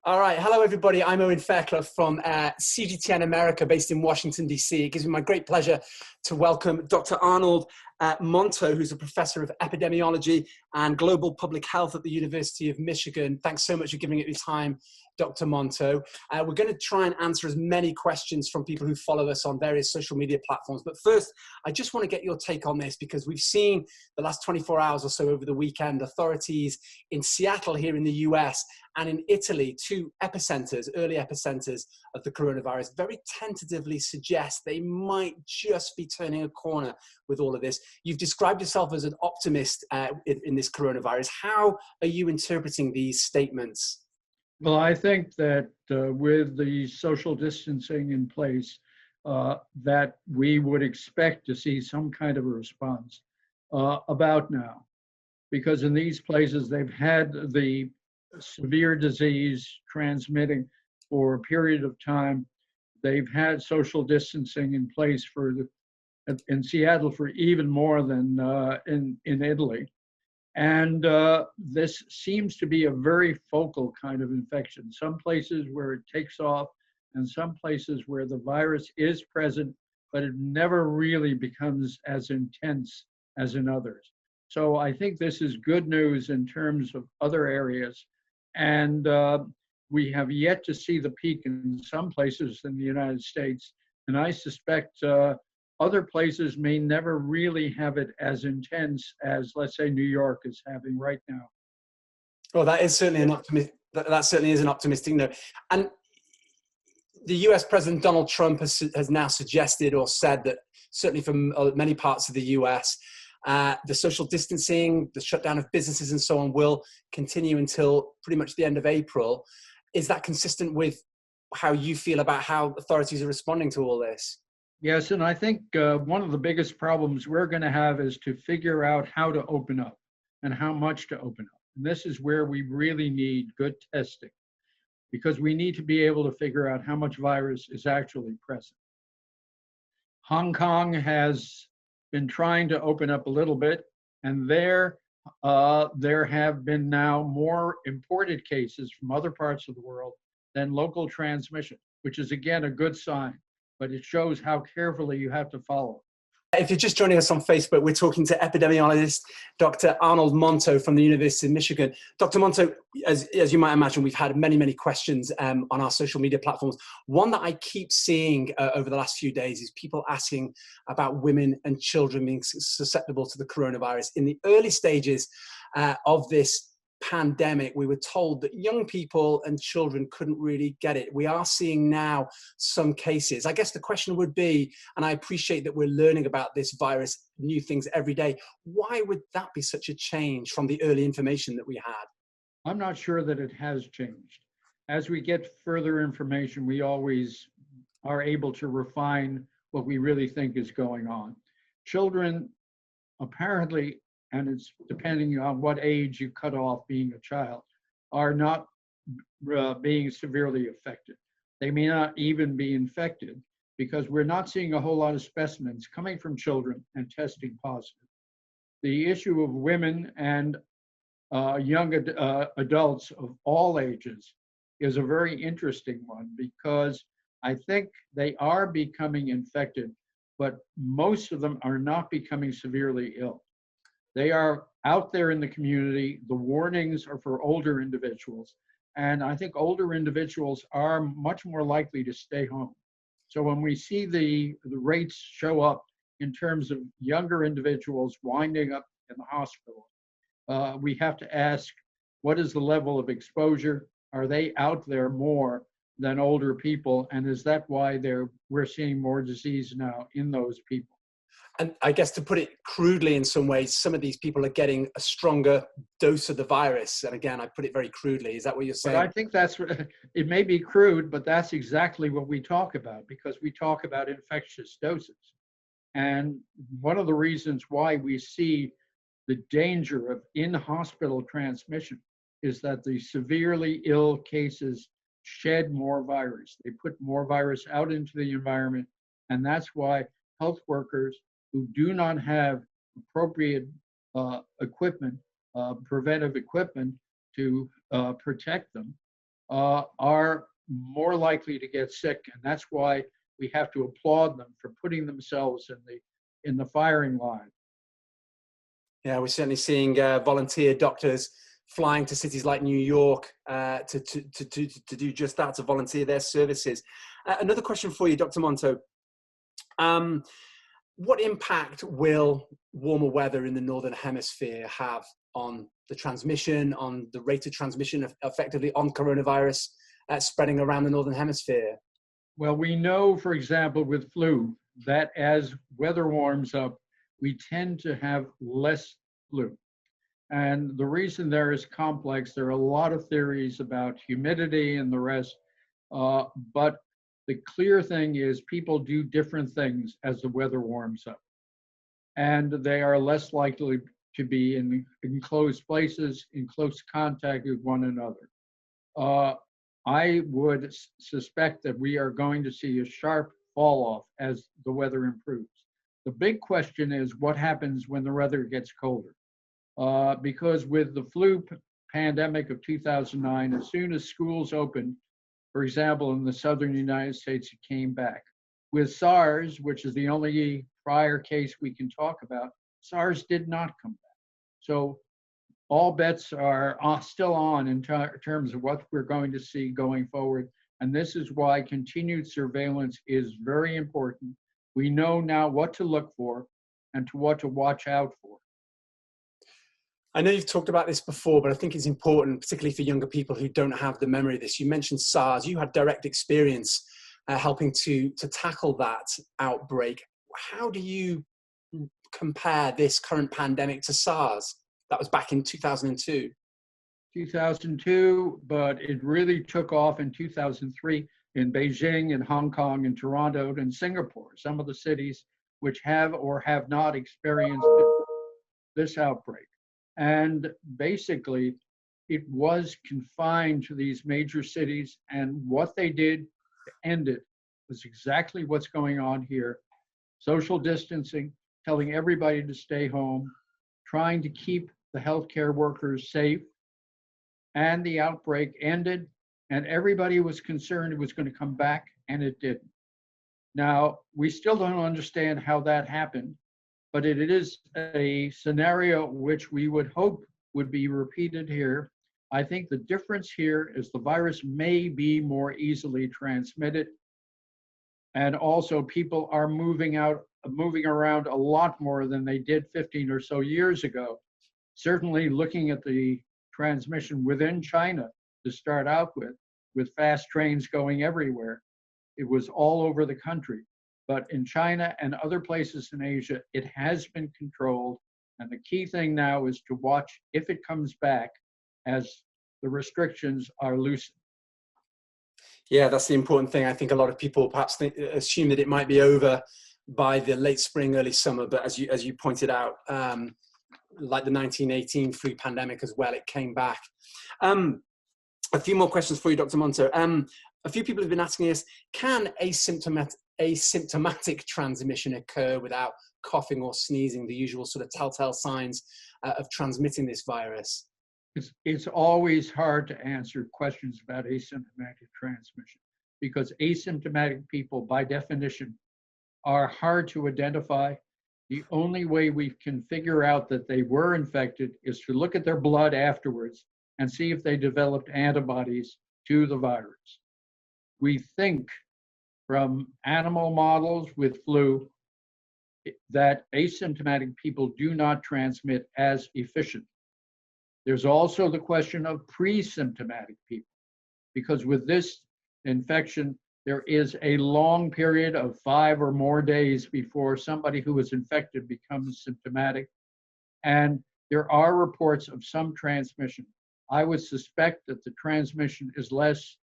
All right. Hello, everybody. I'm Owen Fairclough from CGTN America, based in Washington, D.C. It gives me my great pleasure to welcome Dr. Arnold Monto, who's a professor of epidemiology and global public health at the University of Michigan. Thanks so much for giving it your time, Dr. Monto. We're going to try and answer as many questions from people who follow us on various social media platforms. But first, I just want to get your take on this, because we've seen the last 24 hours or so over the weekend, authorities in Seattle here in the US and in Italy, two epicenters, early epicenters of the coronavirus, very tentatively suggest they might just be turning a corner with all of this. You've described yourself as an optimist in this coronavirus. How are you interpreting these statements? Well, I think that with the social distancing in place, that we would expect to see some kind of a response about now. Because in these places, they've had the severe disease transmitting for a period of time. They've had social distancing in place in Seattle for even more than in Italy. And this seems to be a very focal kind of infection. Some places where it takes off, and some places where the virus is present, but it never really becomes as intense as in others. So I think this is good news in terms of other areas. And we have yet to see the peak in some places in the United States. And I suspect other places may never really have it as intense as, let's say, New York is having right now. Well, that is certainly that certainly is an optimistic note. And the US President Donald Trump has now suggested or said that certainly from many parts of the US, the social distancing, the shutdown of businesses and so on will continue until pretty much the end of April. Is that consistent with how you feel about how authorities are responding to all this? Yes, and I think one of the biggest problems we're going to have is to figure out how to open up and how much to open up. And this is where we really need good testing, because we need to be able to figure out how much virus is actually present. Hong Kong has been trying to open up a little bit, and there have been now more imported cases from other parts of the world than local transmission, which is again a good sign. But it shows how carefully you have to follow. If you're just joining us on Facebook, we're talking to epidemiologist Dr. Arnold Monto from the University of Michigan. Dr. Monto, as you might imagine, we've had many questions on our social media platforms. One that I keep seeing over the last few days is people asking about women and children being susceptible to the coronavirus. In the early stages of this pandemic, we were told that young people and children couldn't really get it. We are seeing now some cases. I guess the question would be, and I appreciate that we're learning about this virus, new things every day, why would that be such a change from the early information that we had? I'm not sure that it has changed. As we get further information, we always are able to refine what we really think is going on. Children apparently, and it's depending on what age you cut off being a child, are not being severely affected. They may not even be infected because we're not seeing a whole lot of specimens coming from children and testing positive. The issue of women and young adults of all ages is a very interesting one, because I think they are becoming infected, but most of them are not becoming severely ill. They are out there in the community. The warnings are for older individuals. And I think older individuals are much more likely to stay home. So when we see the rates show up in terms of younger individuals winding up in the hospital, we have to ask, what is the level of exposure? Are they out there more than older people? And is that why we're seeing more disease now in those people? And I guess, to put it crudely in some ways, some of these people are getting a stronger dose of the virus. And again, I put it very crudely. Is that what you're saying? But I think it may be crude, but that's exactly what we talk about, because we talk about infectious doses. And one of the reasons why we see the danger of in-hospital transmission is that the severely ill cases shed more virus. They put more virus out into the environment. And that's why health workers who do not have appropriate equipment, preventive equipment to protect them, are more likely to get sick. And that's why we have to applaud them for putting themselves in the firing line. Yeah, we're certainly seeing volunteer doctors flying to cities like New York to do just that, to volunteer their services. Another question for you, Dr. Monto. What impact will warmer weather in the Northern Hemisphere have on the transmission, on the rate of transmission, effectively on coronavirus spreading around the Northern Hemisphere? Well, we know, for example, with flu, that as weather warms up, we tend to have less flu. And the reason there is complex. There are a lot of theories about humidity and the rest, but the clear thing is people do different things as the weather warms up. And they are less likely to be in enclosed places, in close contact with one another. I would suspect that we are going to see a sharp fall off as the weather improves. The big question is what happens when the weather gets colder? Because with the flu pandemic of 2009, as soon as schools opened, for example, in the southern United States, it came back. With SARS, which is the only prior case we can talk about, SARS did not come back. So all bets are still on in terms of what we're going to see going forward. And this is why continued surveillance is very important. We know now what to look for and to what to watch out for. I know you've talked about this before, but I think it's important, particularly for younger people who don't have the memory of this. You mentioned SARS. You had direct experience helping to tackle that outbreak. How do you compare this current pandemic to SARS? That was back in 2002. 2002, but it really took off in 2003 in Beijing and Hong Kong and Toronto and Singapore, some of the cities which have or have not experienced this outbreak. And basically, it was confined to these major cities, and what they did to end it was exactly what's going on here. Social distancing, telling everybody to stay home, trying to keep the healthcare workers safe, and the outbreak ended, and everybody was concerned it was going to come back, and it didn't. Now, we still don't understand how that happened, but it is a scenario which we would hope would be repeated here. I think the difference here is the virus may be more easily transmitted, and also people are moving around a lot more than they did 15 or so years ago. Certainly looking at the transmission within China to start out with fast trains going everywhere. It was all over the country. But in China and other places in Asia, it has been controlled. And the key thing now is to watch if it comes back as the restrictions are loosened. Yeah, that's the important thing. I think a lot of people perhaps assume that it might be over by the late spring, early summer. But as you pointed out, like the 1918 flu pandemic as well, it came back. A few more questions for you, Dr. Monto. A few people have been asking us, can asymptomatic transmission occur without coughing or sneezing, the usual sort of telltale signs of transmitting this virus? It's always hard to answer questions about asymptomatic transmission because asymptomatic people, by definition, are hard to identify. The only way we can figure out that they were infected is to look at their blood afterwards and see if they developed antibodies to the virus. We think from animal models with flu that asymptomatic people do not transmit as efficient. There's also the question of pre-symptomatic people, because with this infection, there is a long period of 5 or more days before somebody who is infected becomes symptomatic. And there are reports of some transmission. I would suspect that the transmission is less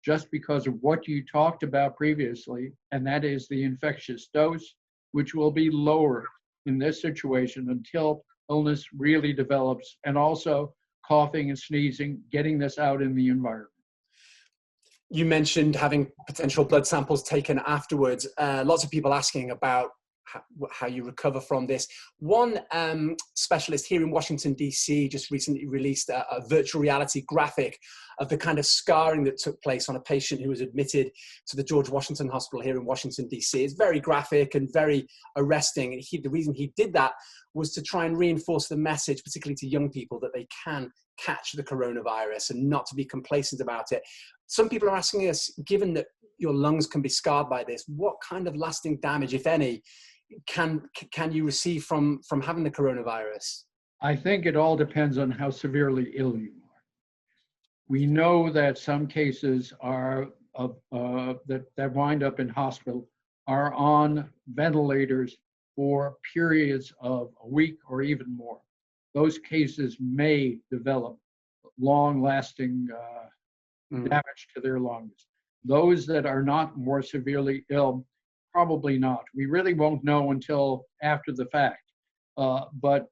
just because of what you talked about previously, and that is the infectious dose, which will be lower in this situation until illness really develops, and also coughing and sneezing, getting this out in the environment. You mentioned having potential blood samples taken afterwards. Lots of people asking about how you recover from this. One specialist here in Washington, D.C. just recently released a virtual reality graphic of the kind of scarring that took place on a patient who was admitted to the George Washington Hospital here in Washington, D.C. It's very graphic and very arresting. And the reason he did that was to try and reinforce the message, particularly to young people, that they can catch the coronavirus and not to be complacent about it. Some people are asking us, given that your lungs can be scarred by this, what kind of lasting damage, if any, can you receive from having the coronavirus? I think it all depends on how severely ill you are. We know that some cases are that wind up in hospital are on ventilators for periods of a week or even more. Those cases may develop long-lasting damage to their lungs. Those that are not more severely ill, probably not. We really won't know until after the fact. But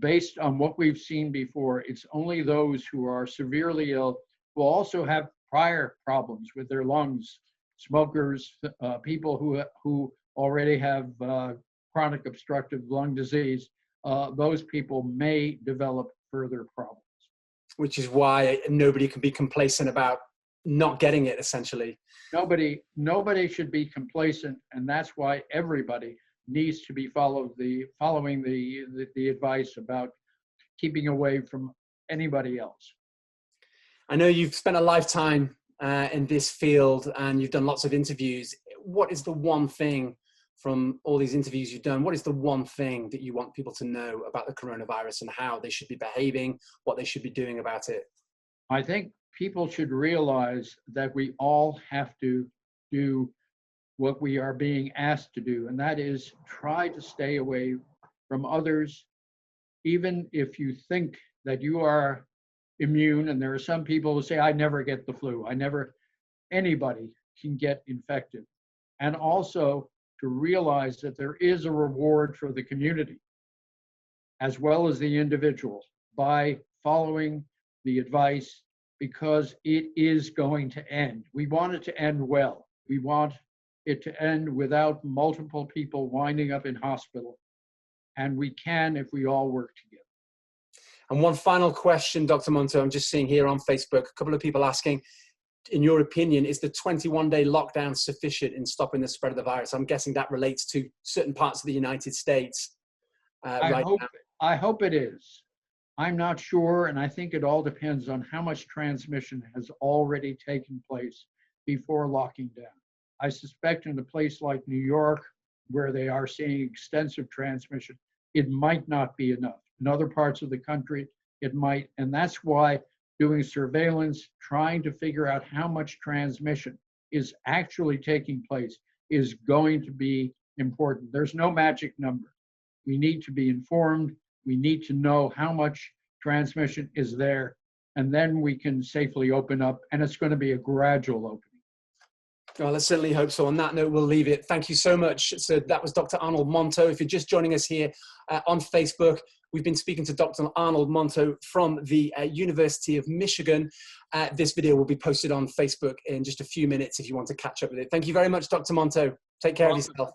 based on what we've seen before, it's only those who are severely ill, who also have prior problems with their lungs, smokers, people who already have chronic obstructive lung disease, those people may develop further problems. Which is why nobody can be complacent about not getting it, essentially. Nobody should be complacent, and that's why everybody needs to be following the advice about keeping away from anybody else. I know you've spent a lifetime in this field and you've done lots of interviews. What is the one thing from all these interviews you've done, what is the one thing that you want people to know about the coronavirus and how they should be behaving, what they should be doing about it? I think people should realize that we all have to do what we are being asked to do, and that is try to stay away from others, even if you think that you are immune. And there are some people who say, I never get the flu. Anybody can get infected. And also to realize that there is a reward for the community as well as the individual by following the advice, because it is going to end. We want it to end well. We want it to end without multiple people winding up in hospital. And we can if we all work together. And one final question, Dr. Monto, I'm just seeing here on Facebook, a couple of people asking, in your opinion, is the 21-day lockdown sufficient in stopping the spread of the virus? I'm guessing that relates to certain parts of the United States right now. I hope it is. I'm not sure, and I think it all depends on how much transmission has already taken place before locking down. I suspect in a place like New York, where they are seeing extensive transmission, it might not be enough. In other parts of the country, it might, and that's why doing surveillance, trying to figure out how much transmission is actually taking place is going to be important. There's no magic number. We need to be informed. We need to know how much transmission is there, and then we can safely open up, and it's going to be a gradual opening. Well, let's certainly hope so. On that note, we'll leave it. Thank you so much. So that was Dr. Arnold Monto. If you're just joining us here on Facebook, we've been speaking to Dr. Arnold Monto from the University of Michigan. This video will be posted on Facebook in just a few minutes if you want to catch up with it. Thank you very much, Dr. Monto. Take care of yourself.